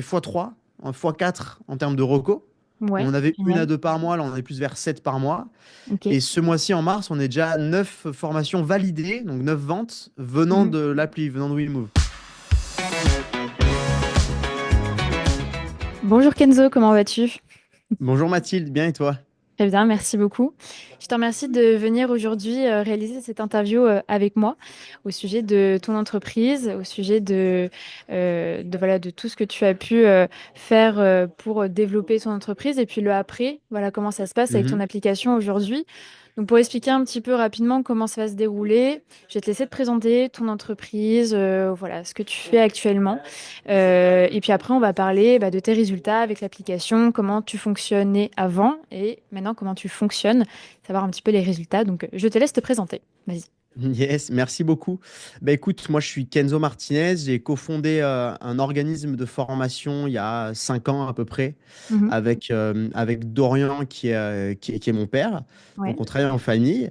fait x3, x4 en termes de recos. On Ouais, en avait une à génial. deux par mois, là on est plus vers 7 par mois. Ok. Et ce mois-ci, en mars, on est déjà à 9 formations validées, donc 9 ventes venant Mhm. de l'appli, venant de WeMove. Bonjour Kenzo, comment vas-tu? Bonjour Mathilde, bien et toi? Très bien, merci beaucoup. Je te remercie de venir aujourd'hui réaliser cette interview avec moi au sujet de ton entreprise, au sujet voilà, de tout ce que tu as pu faire pour développer ton entreprise et puis le après, voilà comment ça se passe avec ton Mhm. application aujourd'hui. Donc pour expliquer un petit peu rapidement comment ça va se dérouler, je vais te laisser te présenter ton entreprise, voilà ce que tu fais actuellement. Et puis après, on va parler de tes résultats avec l'application, comment tu fonctionnais avant et maintenant comment tu fonctionnes, savoir un petit peu les résultats. Donc, je te laisse te présenter. Vas-y. Yes, merci beaucoup. Bah écoute, moi je suis Kenzo Martinez, j'ai cofondé un organisme de formation il y a 5 ans à peu près Mhm. avec Dorian qui est mon père. Ouais. Donc on travaille en famille.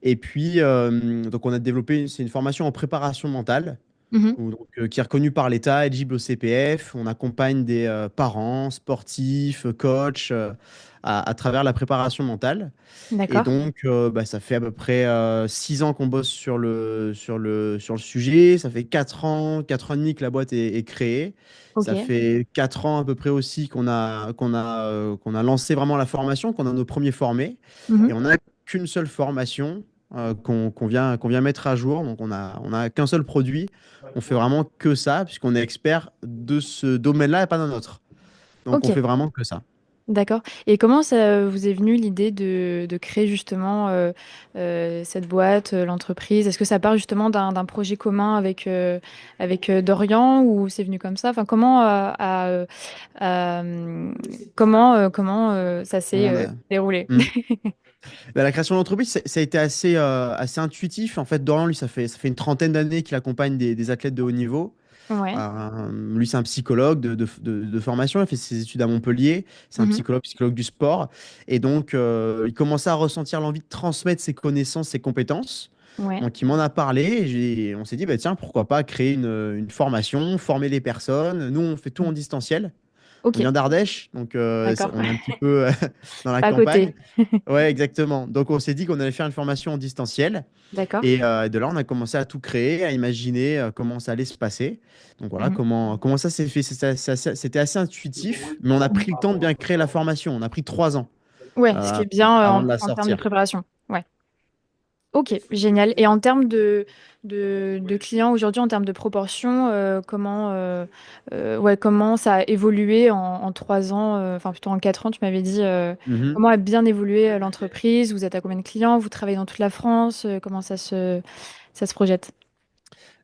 Et puis donc on a développé, c'est une formation en préparation mentale. Mhm. Qui est reconnu par l'État, éligible au CPF. On accompagne des parents, sportifs, coachs à travers la préparation mentale. Et D'accord. donc, ça fait à peu près 6 ans qu'on bosse sur le sujet. Ça fait 4 ans et demi que la boîte est créée. Ok. Ça fait 4 ans à peu près aussi qu'on a lancé vraiment la formation, qu'on a nos premiers formés. Et Mhm. on n'a qu'une seule formation qu'on vient mettre à jour. Donc, on a qu'un seul produit. On fait vraiment que ça, puisqu'on est expert de ce domaine-là et pas d'un autre. Donc, on Ok. fait vraiment que ça. D'accord. Et comment ça vous est venu l'idée de créer justement cette boîte, l'entreprise? Est-ce que ça part justement d'un projet commun avec Dorian ou c'est venu comme ça? Enfin, comment ça s'est On a... déroulé? Hmm. Bah, la création d'entreprise, ça a été assez intuitif. En fait, Dorian, lui, ça fait une trentaine d'années qu'il accompagne des athlètes de haut niveau. Ouais. Lui, c'est un psychologue de formation. Il a fait ses études à Montpellier. C'est un Mhm. psychologue du sport. Et donc, il commençait à ressentir l'envie de transmettre ses connaissances, ses compétences. Ouais. Donc, il m'en a parlé. Et on s'est dit, bah, tiens, pourquoi pas créer une formation, former les personnes. Nous, on fait tout en distanciel. On Ok. vient d'Ardèche, donc D'accord. on est un petit peu dans la Pas à campagne. côté. Ouais, exactement. Donc, on s'est dit qu'on allait faire une formation en distanciel. D'accord. Et de là, on a commencé à tout créer, à imaginer comment ça allait se passer. Donc voilà Mhm. comment ça s'est fait. C'était assez intuitif, mais on a pris le temps de bien créer la formation. On a pris 3 ans Ouais, ce qui euh, est bien avant de la en termes de sortir. préparation. Ouais. Ok, génial. Et en termes de clients aujourd'hui, en termes de proportion, ouais, comment ça a évolué en 3 ans, enfin plutôt en 4 ans, tu m'avais dit, Mhm. comment a bien évolué l'entreprise? Vous êtes à combien de clients? Vous travaillez dans toute la France? Comment ça se projette?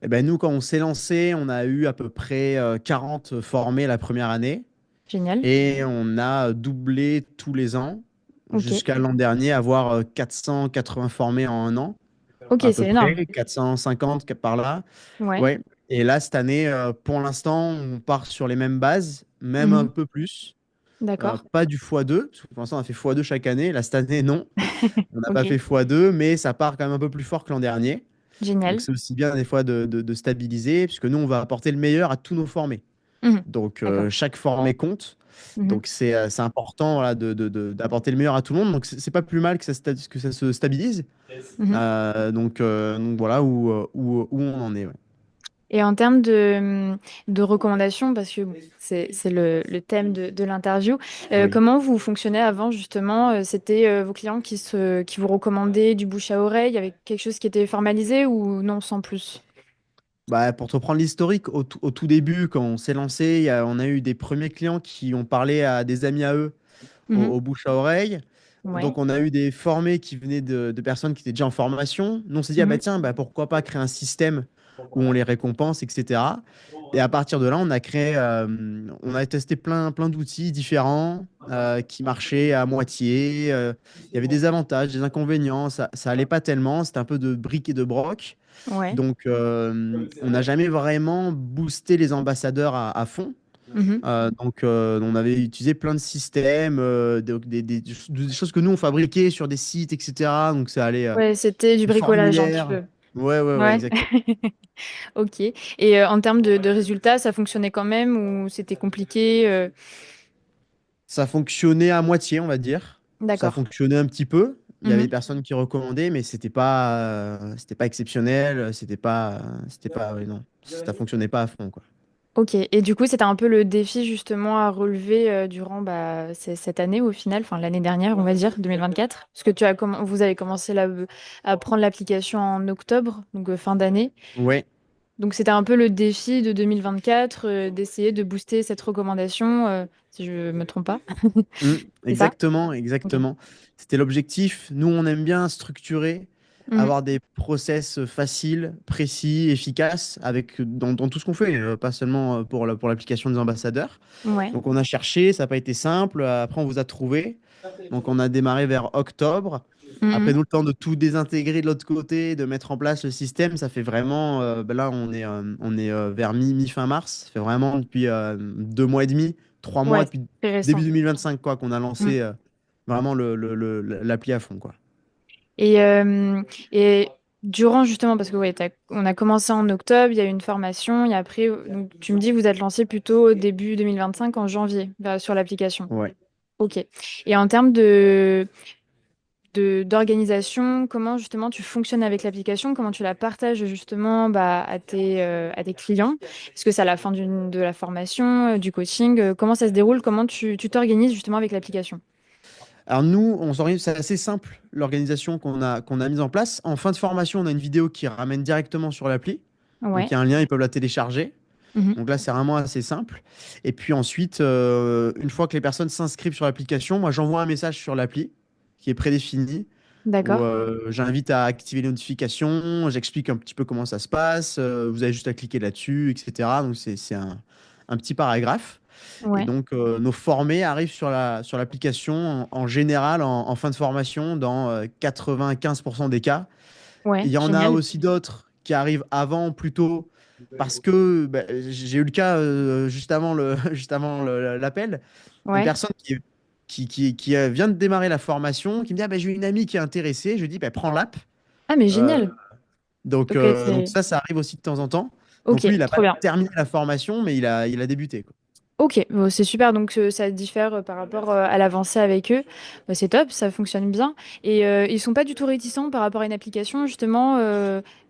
Et ben nous, quand on s'est lancé, on a eu à peu près 40 formés la première année Génial. et on a doublé tous les ans Ok. jusqu'à l'an dernier, avoir 480 formés en un an, Ok, à peu c'est énorme. près, 450 par là. Ouais. Ouais. Et là, cette année, pour l'instant, on part sur les mêmes bases, même un Mhm. peu plus. D'accord. Pas du x2, parce que pour l'instant, on a fait x2 chaque année. Là, cette année, non. On n'a pas Ok. fait x2, mais ça part quand même un peu plus fort que l'an dernier. Donc, Génial. c'est aussi bien des fois de stabiliser, puisque nous, on va apporter le meilleur à tous nos formés. Mhm. Donc, D'accord. chaque formé compte. Mhm. Donc, c'est important voilà, d'apporter le meilleur à tout le monde. Donc, c'est pas plus mal que ça se stabilise. Mhm. Donc, voilà où on en est. Ouais. Et en termes de recommandations, parce que bon, c'est le thème de l'interview, Oui. comment vous fonctionnez avant justement? C'était vos clients qui vous recommandaient du bouche à oreille avec quelque chose qui était formalisé ou non sans plus? Bah, pour te reprendre l'historique, au tout début, quand on s'est lancé, on a eu des premiers clients qui ont parlé à des amis à eux Mhm. au bouche à oreille. Ouais. Donc, on a eu des formés qui venaient de personnes qui étaient déjà en formation. Nous, on s'est dit, ah bah Mhm. tiens, bah, pourquoi pas créer un système où on les récompense, etc. Et à partir de là, on a testé plein d'outils différents qui marchaient à moitié. Il y avait des avantages, des inconvénients. Ça allait pas tellement. C'était un peu de briques et de broc. Ouais. Donc, on n'a jamais vraiment boosté les ambassadeurs à fond. Mhm. On avait utilisé plein de systèmes, des choses que nous, on fabriquait sur des sites, etc. Donc, ça allait Ouais, c'était du des bricolage un petit formulaires. peu. Ouais, ouais, ouais, Ouais. exactement. Ok. Et en termes de résultats, ça fonctionnait quand même ou c'était compliqué Ça fonctionnait à moitié, on va dire. Ça D'accord. fonctionnait un petit peu. Il y avait des Mhm. personnes qui recommandaient, mais c'était pas exceptionnel. Ouais, non, ça fonctionnait pas à fond, quoi. Ok. Et du coup, c'était un peu le défi justement à relever durant bah, cette année au final, enfin l'année dernière, on va dire, 2024. Parce que vous avez commencé à prendre l'application en octobre, donc fin d'année. Ouais. Donc c'était un peu le défi de 2024, d'essayer de booster cette recommandation, si je me trompe pas. Mm, C'est ça? exactement, Ok. exactement. C'était l'objectif. Nous, on aime bien structurer, Mhm. avoir des process faciles, précis, efficaces, dans tout ce qu'on fait, pas seulement pour l'application des ambassadeurs. Ouais. Donc, on a cherché, ça n'a pas été simple. Après, on vous a trouvé. Donc, on a démarré vers octobre. Après, Mhm. nous, le temps de tout désintégrer de l'autre côté, de mettre en place le système, ça fait vraiment. Ben là, on est vers mi-fin mars. Ça fait vraiment depuis 2 mois et demi, 3 mois, Ouais, depuis c'est début récent. 2025, quoi, qu'on a Mhm. lancé vraiment l'appli à fond, quoi. Et, euh, et durant justement, parce que ouais, on a commencé en octobre, il y a eu une formation, et après, donc, tu me dis que vous êtes lancé plutôt au début 2025, en janvier, sur l'application. Ouais. Ok. Et en termes d'organisation, comment justement tu fonctionnes avec l'application, comment tu la partages justement bah, à tes clients? Est-ce que c'est à la fin de la formation, du coaching? Comment ça se déroule? Comment tu t'organises justement avec l'application? Alors nous, c'est assez simple, l'organisation qu'on a mise en place. En fin de formation, on a une vidéo qui ramène directement sur l'appli. Donc il Ouais. y a un lien, ils peuvent la télécharger. Mhm. Donc là, c'est vraiment assez simple. Et puis ensuite, une fois que les personnes s'inscrivent sur l'application, moi, j'envoie un message sur l'appli qui est prédéfini où D'accord. j'invite à activer les notifications, j'explique un petit peu comment ça se passe, vous avez juste à cliquer là-dessus, etc. Donc c'est un petit paragraphe. Et Ouais. donc nos formés arrivent sur l'application en général en fin de formation dans 95% des cas. Il Ouais. y en a Génial. aussi d'autres qui arrivent avant, plutôt parce que bah, j'ai eu le cas juste avant juste avant l'appel, une Ouais. personne qui vient de démarrer la formation, qui me dit ah, bah, j'ai une amie qui est intéressée. Je lui dis bah, prends l'app. Ah, mais Euh, génial. Ok, donc ça arrive aussi de temps en temps. Donc ok, lui, il n'a trop pas bien. terminé la formation, mais il a débuté, quoi. Ok, bon, c'est super. Donc ça diffère par rapport à l'avancée avec eux. Bah, c'est top, ça fonctionne bien. Et ils sont pas du tout réticents par rapport à une application, justement.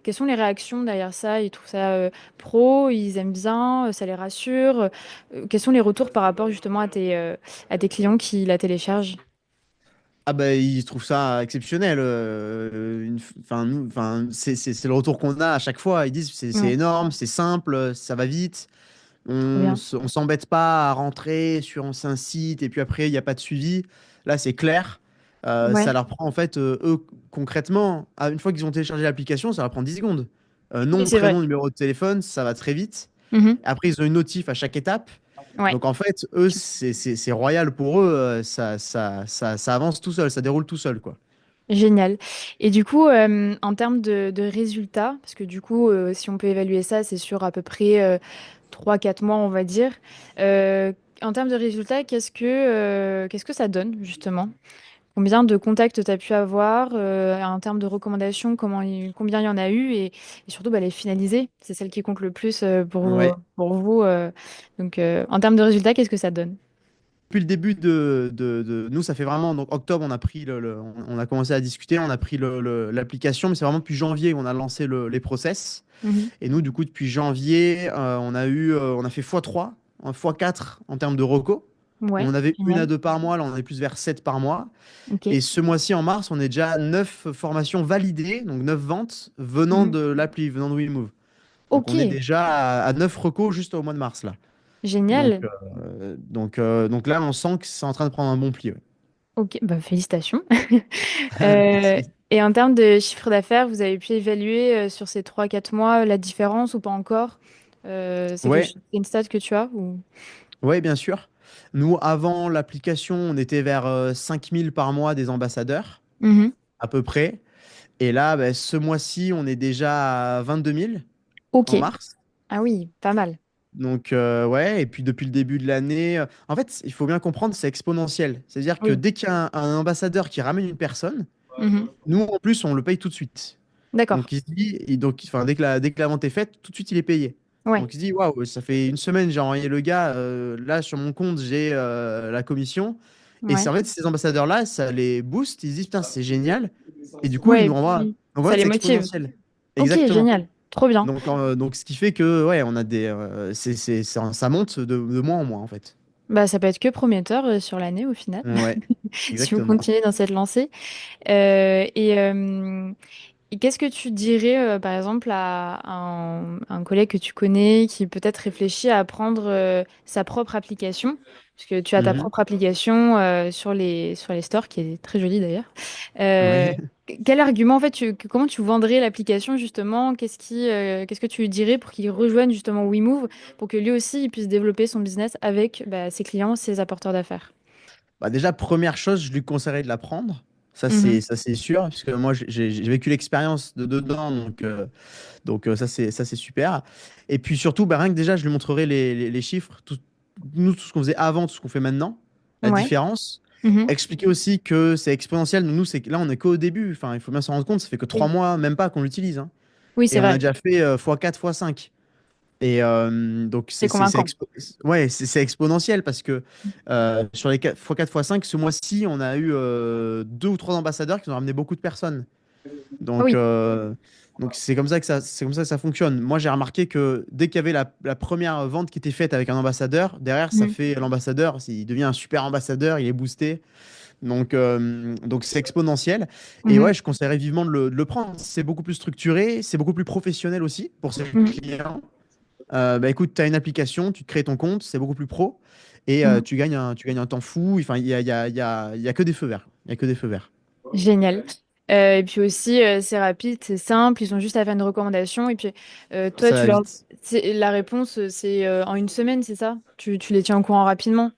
Quelles sont les réactions derrière ça? Ils trouvent ça pro, ils aiment bien, ça les rassure. Quels sont les retours par rapport justement à tes clients qui la téléchargent? Ah bah il trouve ça exceptionnel. C'est le retour qu'on a à chaque fois. Ils disent c'est Ouais, énorme, c'est simple, ça va vite. trop bien. On s'embête pas à rentrer sur un site et puis après il n'y a pas de suivi. Là c'est clair. Ça Ouais, leur prend en fait eux concrètement, une fois qu'ils ont téléchargé l'application, ça leur prend 10 secondes. oui, Nom, c'est vrai. prénom, numéro de téléphone, ça va très vite. Mhm. Après ils ont une notif à chaque étape. Ouais. Donc en fait, eux, c'est royal pour eux, ça avance tout seul, ça déroule tout seul, quoi. Génial. Et du coup, en termes de résultats, parce que du coup, si on peut évaluer ça, c'est sur à peu près 3-4 mois, on va dire. Euh, En termes de résultats, qu'est-ce que ça donne, justement? Combien de contacts tu as pu avoir? En termes de recommandations, combien il y en a eu? Et surtout, bah, les finaliser. C'est celle qui compte le plus Ouais. pour vous. Donc, en termes de résultats, qu'est-ce que ça donne? Depuis le début nous, ça fait vraiment, donc octobre, on a pris on a commencé à discuter, on a pris l'application, mais c'est vraiment depuis janvier qu'on a lancé les process. Mhm. Et nous, du coup, depuis janvier, on a fait x3, x4 en termes de recos. Ouais, On avait une à génial. deux par mois, là, on est plus vers 7 par mois. Ok. Et ce mois-ci, en mars, on est déjà à 9 formations validées, donc 9 ventes venant Mhm. de l'appli, venant de WeMove. Donc Ok, on est déjà à 9 recos juste au mois de mars, là. Donc, génial. donc là, on sent que c'est en train de prendre un bon pli. Ouais. Ok, bah, félicitations. Merci. Et en termes de chiffre d'affaires, vous avez pu évaluer sur ces 3-4 mois la différence ou pas encore? Ouais, C'est une stat que tu as ou... ouais, bien sûr. Nous, avant l'application, on était vers 5 000 par mois des ambassadeurs, Mhm. à peu près. Et là, ben, ce mois-ci, on est déjà à 22 000 Ok. en mars. Ah oui, pas mal. Donc, ouais, et puis depuis le début de l'année, en fait, il faut bien comprendre, c'est exponentiel. C'est-à-dire que Oui. dès qu'il y a un ambassadeur qui ramène une personne, Mhm. nous, en plus, on le paye tout de suite. D'accord. Donc, il se dit, enfin, dès que la vente est faite, tout de suite, il est payé. Ouais. Donc, il se dit, waouh, ça fait une semaine, j'ai envoyé le gars, là, sur mon compte, j'ai la commission. Et c'est Ouais. en fait, ces ambassadeurs-là, ça les booste. Ils se disent, putain, c'est génial. Et du coup, ils Ouais, et nous renvoient. puis Donc, en ça fait, les c'est motive. exponentiel. Ok, Exactement. génial. Trop bien. Donc, ce qui fait que, ouais, on a ça monte de mois en mois, en fait. Bah, ça peut être que prometteur sur l'année au final, Ouais, si vous exactement. continuez dans cette lancée. Et qu'est-ce que tu dirais, par exemple, à un collègue que tu connais qui peut-être réfléchit à prendre sa propre application, parce que tu as ta Mhm. propre application sur les stores, qui est très jolie d'ailleurs. Euh, Ouais. quel argument, en fait, comment tu vendrais l'application justement? Qu'est-ce que tu lui dirais pour qu'il rejoigne justement WeMove, pour que lui aussi il puisse développer son business avec bah, ses clients, ses apporteurs d'affaires? Bah déjà, première chose, je lui conseillerais de la prendre. Mhm. Ça c'est sûr, parce que moi, j'ai vécu l'expérience de dedans, ça, c'est super. Et puis surtout, bah, rien que déjà, je lui montrerai les chiffres, nous, tout ce qu'on faisait avant, tout ce qu'on fait maintenant, la Ouais. différence. Mhm. Expliquer aussi que c'est exponentiel. Nous, là, on est qu'au début. Enfin, il faut bien s'en rendre compte, ça fait que trois Oui, mois, même pas qu'on l'utilise, hein. oui, Et c'est on a vrai. déjà fait x4, x5. Et donc, C'est convaincant. ouais, c'est exponentiel parce que sur les x4, x5, ce mois-ci, on a eu deux ou trois ambassadeurs qui nous ont ramené beaucoup de personnes. Ah Donc, oui. c'est comme ça que ça fonctionne. Moi, j'ai remarqué que dès qu'il y avait la première vente qui était faite avec un ambassadeur, derrière, ça Mhm. fait l'ambassadeur, il devient un super ambassadeur, il est boosté. Donc c'est exponentiel. Et Mhm. ouais, je conseillerais vivement de le prendre. C'est beaucoup plus structuré, c'est beaucoup plus professionnel aussi pour ses Mhm. clients. Bah écoute, tu as une application, tu te crées ton compte, c'est beaucoup plus pro et Mhm. tu gagnes un temps fou. Enfin, il y a que des feux verts. Il y a que des feux verts. Génial. Et puis aussi, c'est rapide, c'est simple, ils ont juste à faire une recommandation. Et puis, toi, Ça va vite. la réponse, c'est en une semaine, c'est ça? Tu les tiens au courant rapidement?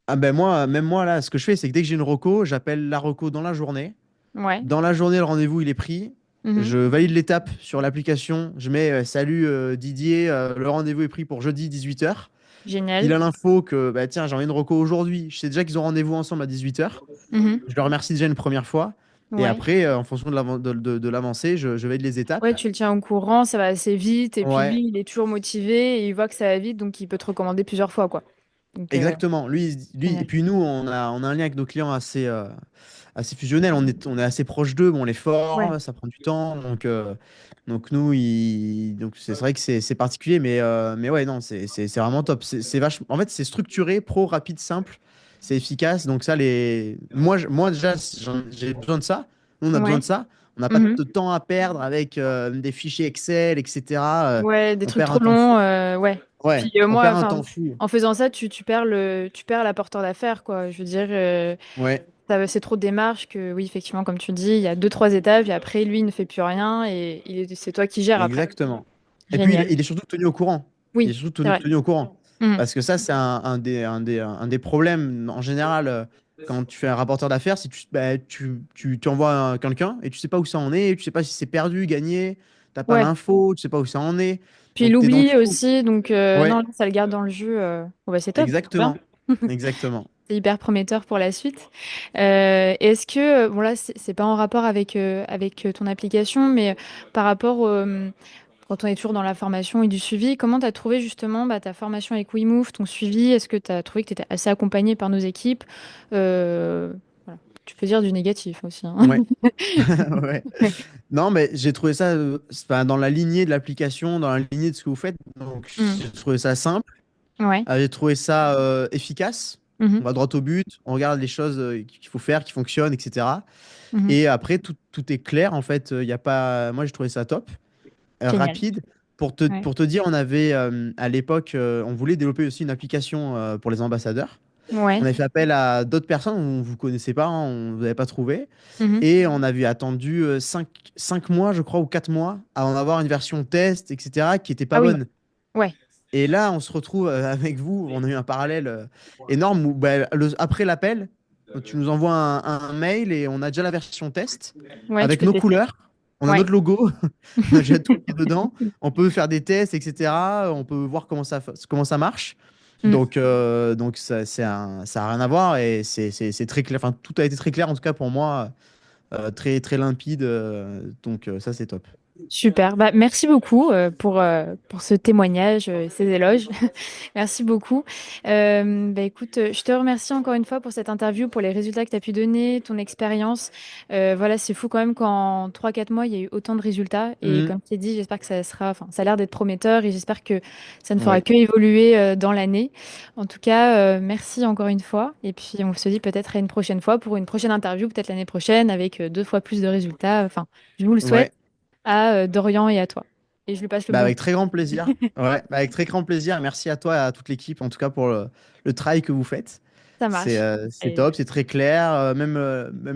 Ah ben moi, même moi là, ce que je fais, c'est que dès que j'ai une reco, j'appelle la reco dans la journée. Ouais. Dans la journée, le rendez-vous, il est pris. Mhm. Je valide l'étape sur l'application. Je mets salut Didier, le rendez-vous est pris pour jeudi 18h. Il Génial. a l'info que bah, tiens, j'ai envie une reco aujourd'hui. Je sais déjà qu'ils ont rendez-vous ensemble à 18h. Mhm. Je le remercie déjà une première fois. Et Ouais. après, en fonction de l'avancée, je valide les étapes. Ouais, tu le tiens au courant, ça va assez vite. Et puis Ouais, lui, il est toujours motivé et il voit que ça va vite, donc il peut te recommander plusieurs fois, quoi. Donc, exactement. Et génial. puis nous, on a un lien avec nos clients assez fusionnel. On est assez proche d'eux. Bon, on les Ouais. forme, ça prend du temps. Donc nous, donc c'est vrai que c'est particulier, mais ouais, non, c'est vraiment top. En fait, c'est structuré, pro, rapide, simple, c'est efficace. Donc ça, moi déjà, j'ai besoin de ça. Nous, on a besoin Ouais. de ça. On n'a pas Mhm. de temps à perdre avec des fichiers Excel, etc. Ouais, des On trucs perd trop un temps longs, fou. ouais. Ouais, Puis on moi, perd un enfin, temps fou. en faisant ça, tu perds l'apporteur d'affaires, quoi. Je veux dire, Ouais, c'est trop de démarches que, oui, effectivement, comme tu dis, il y a deux, trois étapes, et après, lui, il ne fait plus rien, et c'est toi qui gères après. exactement. Et puis, Génial. il est surtout tenu au courant. Il est Oui, surtout c'est vrai. tenu au courant. Mhm. Parce que ça, c'est un des problèmes en général quand tu fais un rapporteur d'affaires, c'est que tu envoies quelqu'un et tu sais pas où ça en est, tu sais pas si c'est perdu, gagné, t'as pas Ouais. l'info, tu sais pas où ça en est. Puis il Donc, tu es dans le oublie flou. aussi, donc non, Ouais, là, ça le garde dans le jus. Bon, bah, c'est top, trop bien. exactement. Exactement. C'est hyper prometteur pour la suite. Est-ce que, bon là, c'est pas en rapport avec ton application, mais par rapport quand on est toujours dans la formation et du suivi, comment tu as trouvé justement bah, ta formation avec WeMove, ton suivi? Est-ce que tu as trouvé que tu étais assez accompagné par nos équipes? Voilà. Tu peux dire du négatif aussi, hein. Ouais. Ouais. Non, mais j'ai trouvé ça enfin, dans la lignée de l'application, dans la lignée de ce que vous faites. Donc, Mm. j'ai trouvé ça simple. Ouais. J'ai trouvé ça efficace. On Mhm. va droit au but, on regarde les choses qu'il faut faire, qui fonctionnent, etc. Mhm. Et après, tout est clair. En fait, il y a pas... moi, j'ai trouvé ça top, Génial. rapide. Ouais. Pour te dire, on avait à l'époque, on voulait développer aussi une application pour les ambassadeurs. On Ouais. avait fait appel à d'autres personnes, on ne vous connaissait pas, hein, on ne vous avait pas trouvé. Mhm. Et on avait attendu 5 mois, je crois, ou 4 mois avant d'avoir une version test, etc., qui n'était Ah pas oui. bonne. Ouais. Et là, on se retrouve avec vous. On a eu un parallèle énorme où, bah, après l'appel, tu nous envoies un mail et on a déjà la version test Ouais, tu avec peux nos tester. couleurs. On a Ouais. notre logo, on a déjà tout qui est dedans. On peut faire des tests, etc. On peut voir comment ça marche. Mm. Donc ça a rien à voir et c'est très clair. Enfin, tout a été très clair en tout cas pour moi très, très limpide. Donc ça, c'est top. Super. Bah, merci beaucoup pour ce témoignage, ces éloges. Merci beaucoup. Bah, écoute, je te remercie encore une fois pour cette interview, pour les résultats que tu as pu donner, ton expérience. Voilà, c'est fou quand même qu'en 3 4 mois, il y a eu autant de résultats. Et Mhm. comme je t'ai dit, j'espère que ça sera, enfin, ça a l'air d'être prometteur et j'espère que ça ne fera Ouais. que évoluer dans l'année. En tout cas, merci encore une fois. Et puis, on se dit peut-être à une prochaine fois pour une prochaine interview, peut-être l'année prochaine, avec 2 fois plus de résultats. Enfin, je vous le souhaite Ouais. à Dorian et à toi. Et je lui passe le Bah, bonjour. avec très grand plaisir. Ouais, bah, avec très grand plaisir. Merci à toi et à toute l'équipe, en tout cas, pour le travail que vous faites. Ça marche. C'est Et top, c'est très clair. Même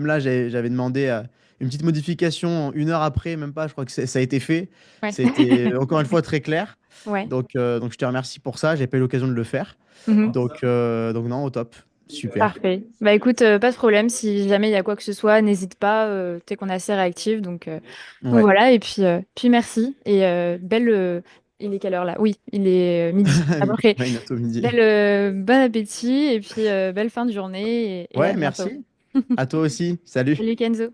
là, j'avais demandé une petite modification 1 heure après, même pas, je crois que ça a été fait. ouais. C'était encore une fois très clair. Ouais. Donc je te remercie pour ça. J'ai pas eu l'occasion de le faire. Mhm. Donc non, au top. Super. Parfait. Bah écoute, pas de problème. Si jamais il y a quoi que ce soit, n'hésite pas. Tu sais qu'on est assez réactif. Donc Ouais. voilà. Et puis merci. Et il est quelle heure là? Oui, il est midi. À peu près. Ouais, bientôt midi. Bon appétit. Et puis belle fin de journée. Et à Ouais, bientôt. merci. À toi aussi. Salut. Salut Kenzo.